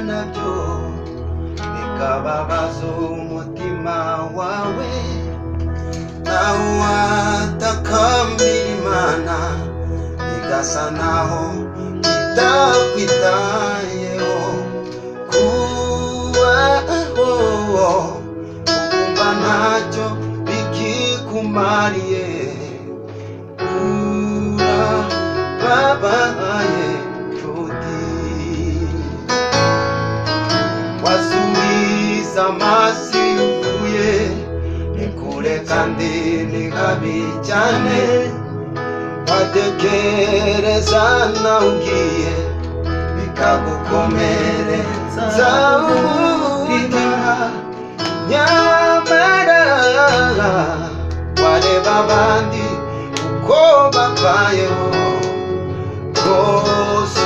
nabyo bikababaza umutima wawe, nawe watakambira Imana igasa naho itakwitayeho. Kubaho ukumva ntacyo bikikumariye, urababaye nshuti. Wasubiza amaso yuzuye, ni kure kandi ni habi cyane. Watekereza nawe ugiye bikagukomeretsa umutima, nyamara wareba abandi uko babayeho rwose